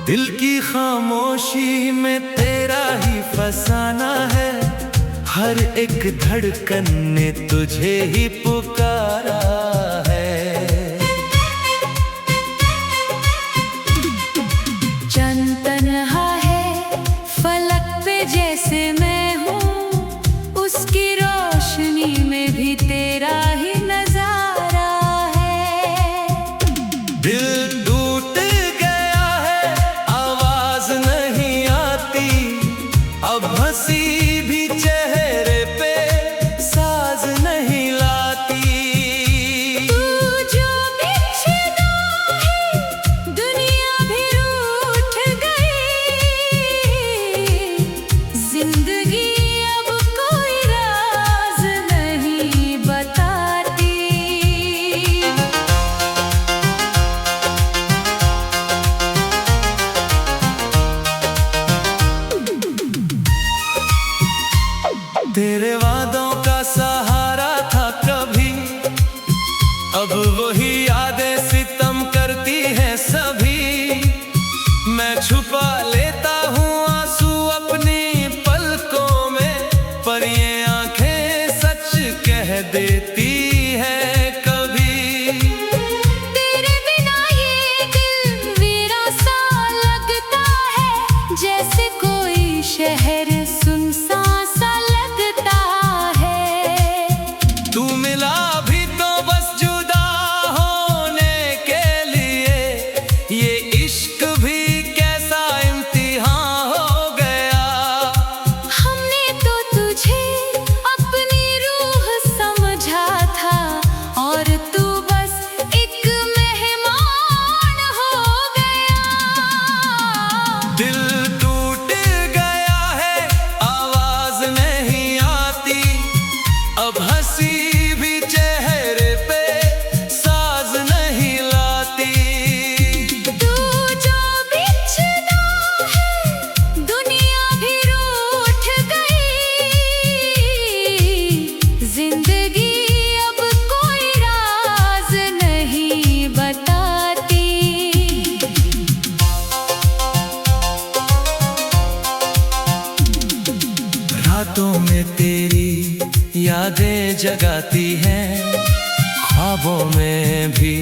दिल की खामोशी में तेरा ही फसाना है, हर एक धड़कन ने तुझे ही पुकारा है। चंद तन्हा है फलक पे जैसे मैं हूँ, उसकी रोशनी में भी तेरा ही नजारा है। दिल टूट गया है, आवाज नहीं आती, अब हंसी भी चेहरे पे साज नहीं लाती। तू जो बिछड़ा है दुनिया भी रूठ गई, जिंदगी अब कोई राज नहीं बताती। तेरे वादों का सहारा था कभी, अब वही यादें सितम करती हैं सभी। मैं छुपा लेता हूँ आंसू अपनी पलकों में, पर ये आंखें सच कह देती हैं कभी। तेरे बिना ये दिल मेरा सा लगता है, जैसे कोई शहर सुनसान सा लगता है। तू मिला भी तो बस जुदा होने के लिए, ये इश्क भी कैसा इम्तिहान हो गया। हमने तो तुझे अपनी रूह समझा था, और तू बस एक मेहमान हो गया। दिल टूट गया है, आवाज नहीं आती, अब हंसी भी चेहरे पे साज नहीं लाती। तू जो बिछड़ा है दुनिया भी रूठ गई, जिंदगी अब कोई राज नहीं बताती। रातों में तेरी यादें जगाती हैं, ख्वाबों में भी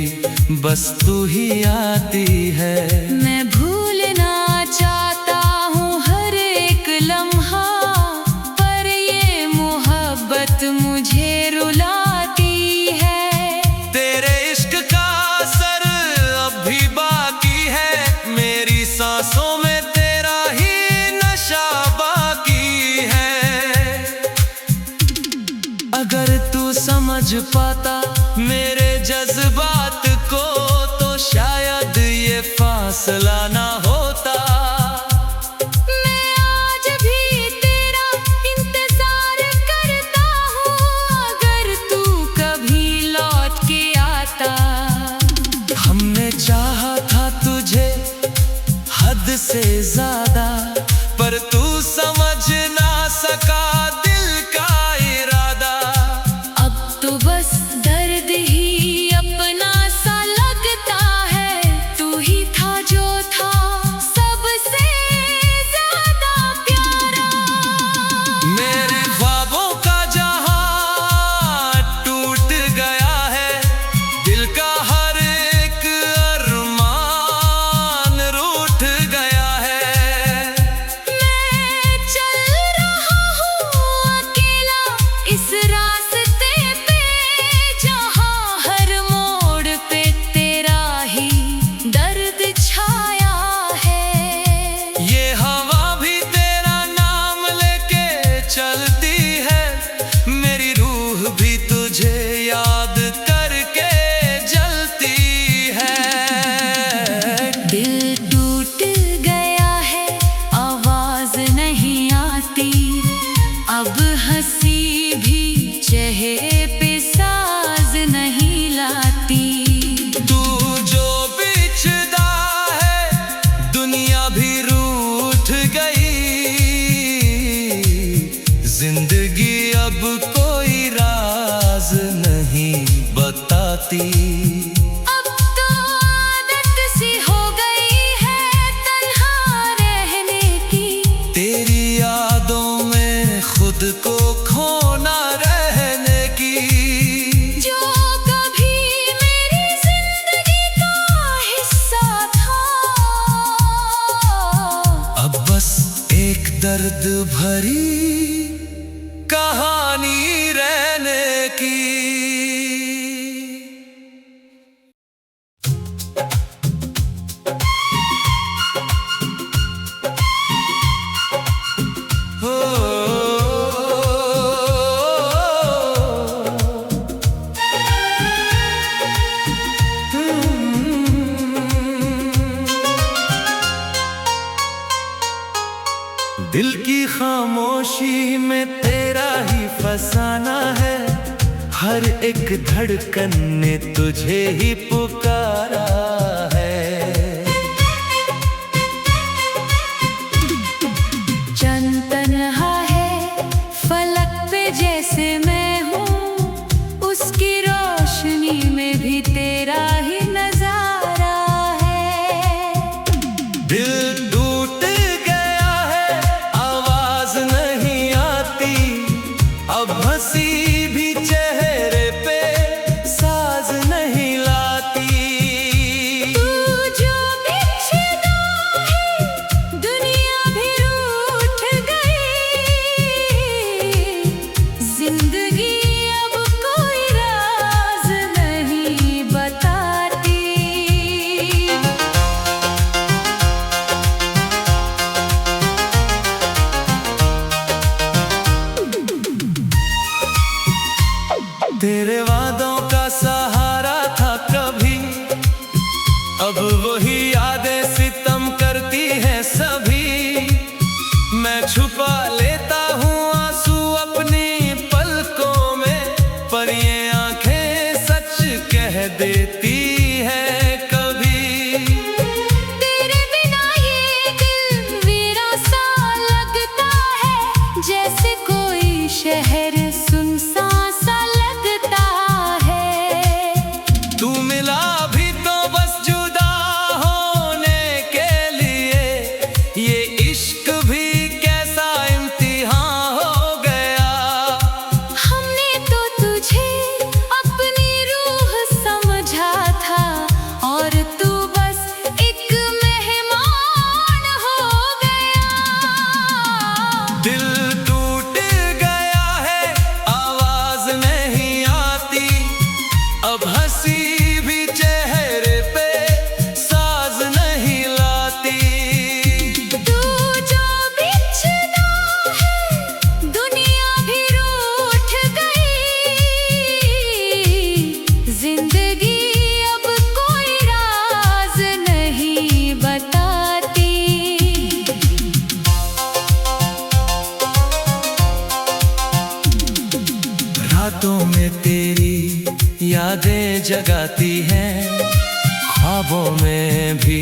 बस तू ही आती है। मैं भूलना चाहता हूँ हर एक लम्हा, पर ये मोहब्बत मुझे रुलाती है। तेरे इश्क का असर अब भी बाकी है, मेरी सांसों में तेरा ही नशा बाकी है। अगर तू समझ पाता मेरे जज्बात को, तो शायद ये फासला ना होता। मैं आज भी तेरा इंतजार करता हूँ, अगर तू कभी लौट के आता। हमने चाहा था तुझे हद से ज्यादा, पर तू समझ ना सका दिल का इरादा। अब तो बस दर्द ही अपना सा लगता है, तू ही था जो था सबसे ज्यादा प्यारा। मेरे ख्वाबों का जहां टूट गया है, दिल का हर एक अरमान रूठ गया है। राज नहीं बताती। अब तो आदत सी हो गई है तन्हा रहने की, तेरी यादों में खुद को खोना रहने की। जो कभी मेरी जिंदगी का हिस्सा था, अब बस एक दर्द भरी कहानी रहने की। दिल की खामोशी में तेरा ही फसाना है, हर एक धड़कन ने तुझे ही पुकारा है। चंद तन्हा है फलक पे जैसे मैं हूँ, उसकी रोशनी में भी तेरा ही नजारा है। दिल टूट गया है, आवाज नहीं आती, अब हंसी भी चेहरे पे साज नहीं लाती। तू जो बिछड़ा है दुनिया भी रूठ गई, जिंदगी अब कोई राज नहीं बताती। तेरे वादों का सहारा था कभी, अब वही यादें सितम करती हैं सभी। मैं छुपा लेता हूँ आंसू अपनी पलकों में, पर ये आंखें सच कह देती हैं कभी। तेरे बिना ये दिल वीरा सा लगता है, जैसे कोई शहर सुनसान सा लगता है। तू मिला भी तो बस जुदा होने के लिए, ये इश्क भी कैसा इम्तिहान हो गया। हमने तो तुझे अपनी रूह समझा था, और तू बस एक मेहमान हो गया। दिल टूट गया है, आवाज नहीं आती, अब हंसी भी चेहरे पे साज नहीं लाती। तू जो बिछड़ा है दुनिया भी रूठ गई, जिंदगी अब कोई राज नहीं बताती। रातों में तेरी यादें जगाती हैं, ख्वाबों में भी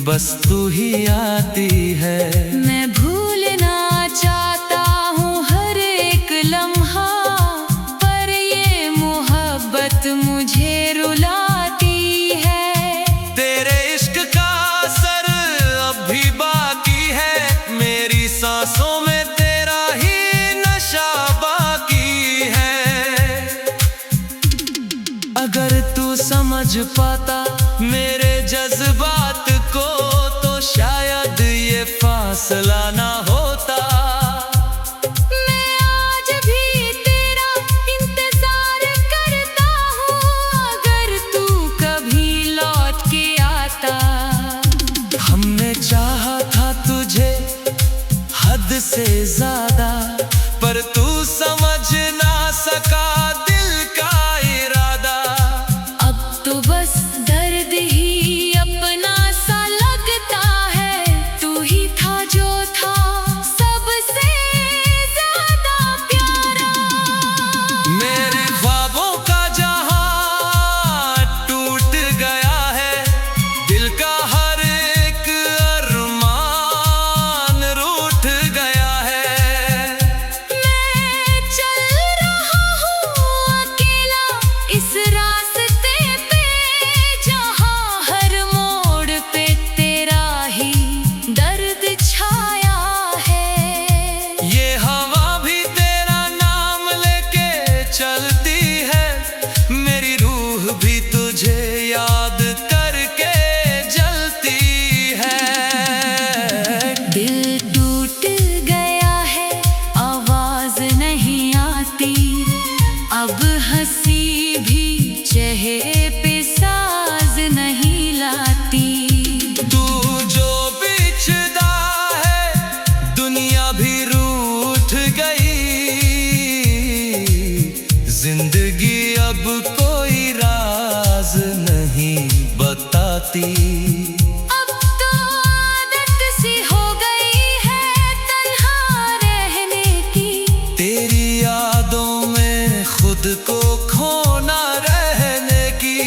बस तू ही आती है। मैं भूलना चाहता हूँ हर एक लम्हा, पर ये मोहब्बत मुझे रुलाती है। तेरे इश्क का असर अब भी बाकी है, मेरी सांसों में तेरा ही नशा बाकी है। अगर तू समझ पाता मेरे जज्बात को, तो शायद ये फासला ना होता। मैं आज भी तेरा इंतजार करता हूँ, अगर तू कभी लौट के आता। हमने चाहा था तुझे हद से ज्यादा, पर तू समझ ना सका दिल का इरादा। अब तो बस दर्द ही अपना सा लगता है, तू ही था जो था चेहरे पे साज नहीं लाती। तू जो बिछदा है दुनिया भी रूठ गई। जिंदगी अब कोई राज नहीं बताती। अब तो आदत सी हो गई है तन्हा रहने की। तेरी यादों में खुद को खोना रहने की।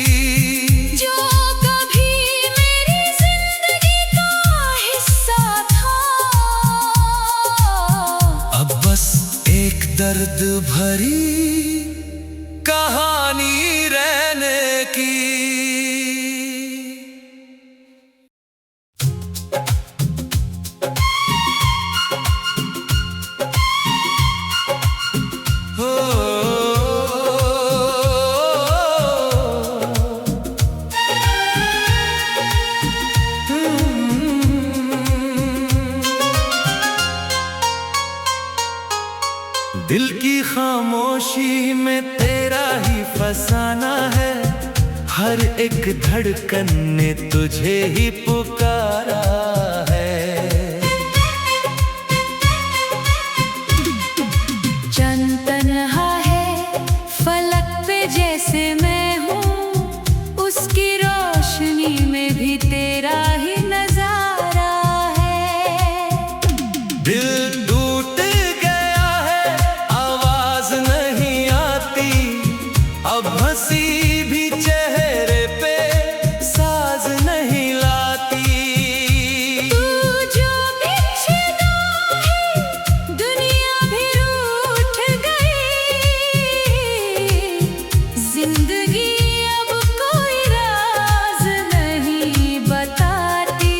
जो कभी मेरी जिंदगी का हिस्सा था, अब बस एक दर्द भरी कहानी रहने की। दिल की खामोशी में तेरा ही फसाना है। हर एक धड़कन ने तुझे ही पुकारा है। चंद तन्हा है फलक पे जैसे मैं हूँ, उसकी रोशनी में भी तेरा ही नजारा है। दिल टूट गया है आवाज नहीं आती। अब हंसी भी चेहरे पे साज नहीं लाती। तू जो बिछदा है दुनिया भी रूठ गई। जिंदगी अब कोई राज नहीं बताती।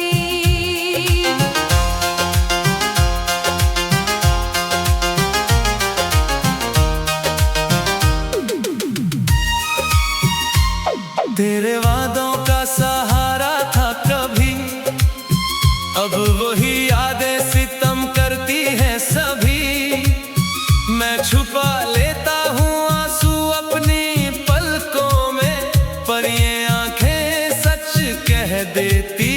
तेरे वादों का सहारा था कभी, अब वही यादें सितम करती हैं सभी। मैं छुपा लेता हूँ आंसू अपनी पलकों में, पर ये आंखें सच कह देती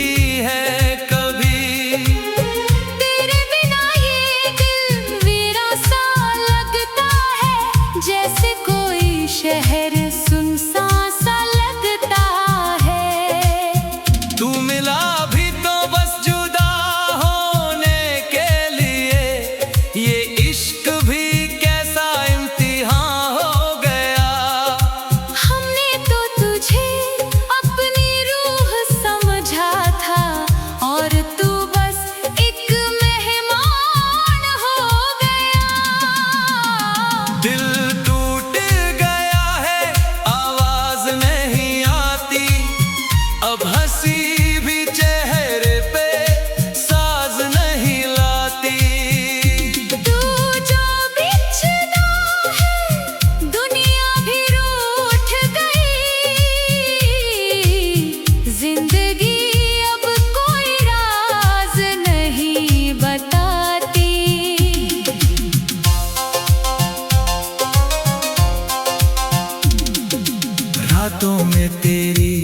है कभी। तेरे बिना ये दिल वीरा सा लगता है, जैसे कोई शहर सुनसान सा लगता है। तू मिला भी तो बस जुदा होने के लिए। ये इश्क भी कैसा इम्तिहान हो गया। हमने तो तुझे अपनी रूह समझा था, और तू बस एक मेहमान हो गया। दिल टूट गया है आवाज नहीं आती। अब हंसी भी चेहरे पे साज नहीं लाती। तू जो बिछदा है दुनिया भी रूठ गई। जिंदगी अब कोई राज नहीं बताती। रातों में तेरी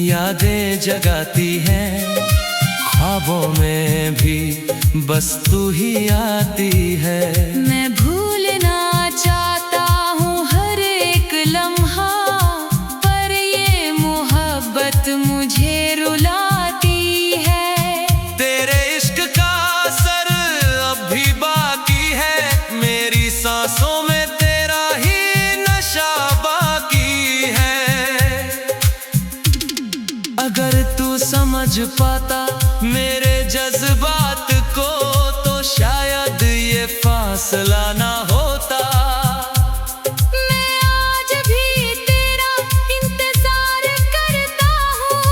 यादें जगाती हैं। ख्वाबों में भी बस तू ही आती है। मैं भूलना चाहता हूँ हर एक लम्हा, पर ये मोहब्बत मुझे रुलाती है। तेरे इश्क का असर अब भी बाकी है। मेरी सांसों में तेरा ही नशा बाकी है। अगर तू समझ पाता मेरे जज्बात को, तो शायद ये फासला ना होता। मैं आज भी तेरा इंतजार करता हूँ,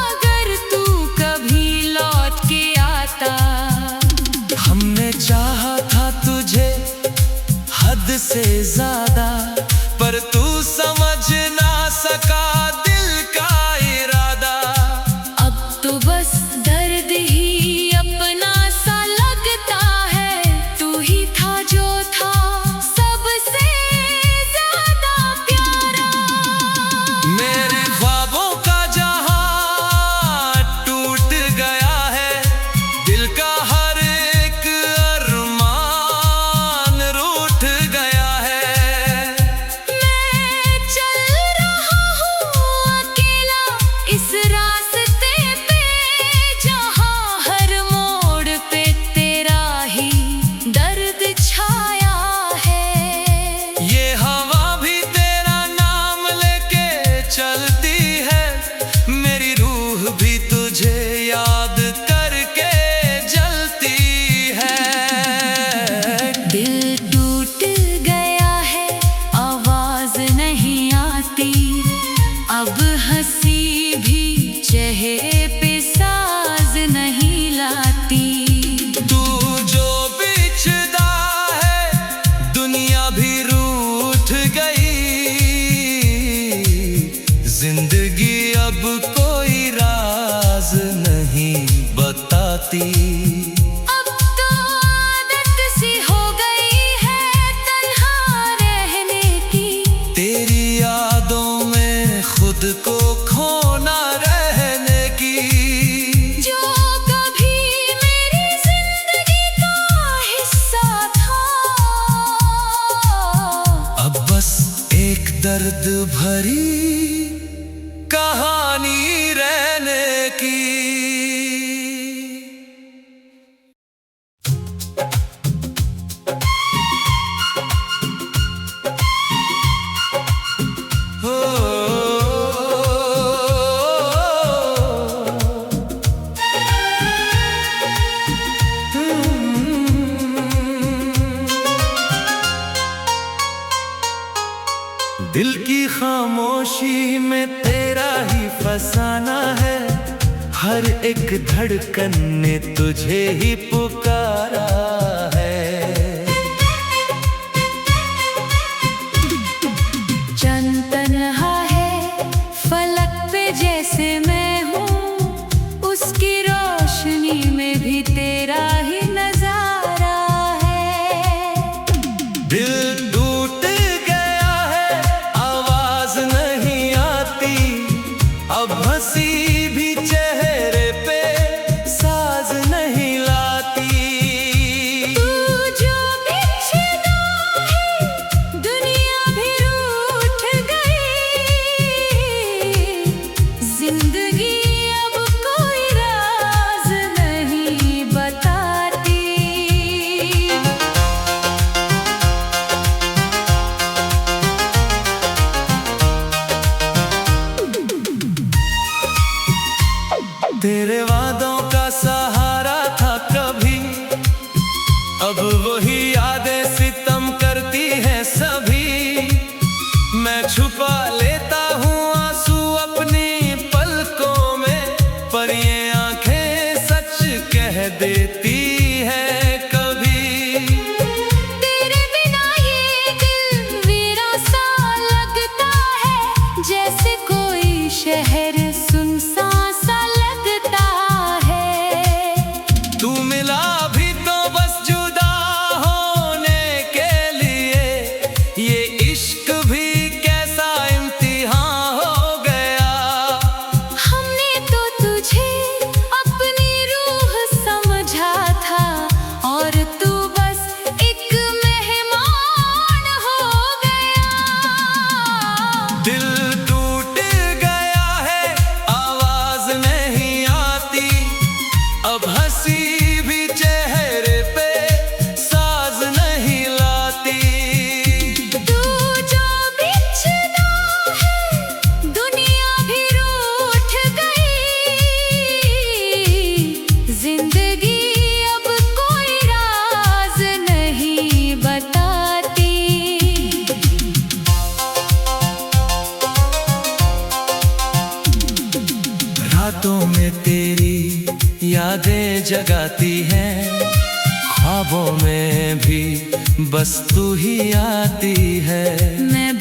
अगर तू कभी लौट के आता। हमने चाहा था तुझे हद से ज्यादा, पर तू समझ ना सका दिल का इरादा। अब तो बस दर्द ही अपना सा लगता है, तू ही था जो था मेरे ख्वाबों का जहां टूट गया है, दिल का हर एक अरमान रूठ गया है। मैं चल रहा हूँ अकेला इस रास्ते पे, जहाँ हर मोड़ पे तेरा ही दर्द छाया है। ये हवा भी तेरा नाम लेके चलती है, मेरी रूह भी तुझे याद करके जलती है। दिल टूट गया है, आवाज नहीं आती, अब हंसी भी चेहरे पे साज नहीं लाती। तू जो बिछदा है दुनिया भी रूठ गई, जिंदगी अब कोई राज नहीं बताती। अब तो आदत सी हो गई है तन्हा रहने की, तेरी यादों में खुद को खोना रहने की। जो कभी मेरी जिंदगी का हिस्सा था, अब बस एक दर्द भरी कहानी रहने की। हो दिल की खामोशी में तेरा ही फसाना है, हर एक धड़कन ने तुझे ही पुकारा है। चंद तन्हा है फलक पे जैसे मैं हूँ, उसकी रोशनी में भी तेरा ही नजारा है। दिल टूट गया है, आवाज नहीं आती, अब हंसी भी चेहरे पे साज नहीं लाती। तू जो बिछड़ा है दुनिया भी रूठ गई, जिंदगी अब कोई राज नहीं बताती। तेरे वादों का सहारा था कभी, अब वही यादें सितम करती हैं सभी। मैं छुपा लेता हूँ आंसू अपनी पलकों में, पर ये आंखें सच कह देती हैं कभी। तेरे बिना ये दिल वीरा सा लगता है, जैसे कोई शहर सुनसान सा लगता है। तू मिला भी तो बस जुदा होने के लिए, ये इश्क भी कैसा इम्तिहान हो गया। हमने तो तुझे अपनी रूह समझा था, और तू बस एक मेहमान हो गया। दिल टूट गया है, आवाज नहीं आती, अब हंसी भी चेहरे पे साज नहीं लाती। तू जो बिछड़ा है दुनिया भी रूठ गई, जिंदगी अब कोई राज नहीं बताती। रातों में तेरी यादें जगाती हैं, ख्वाबों में भी बस तू ही आती है। मैं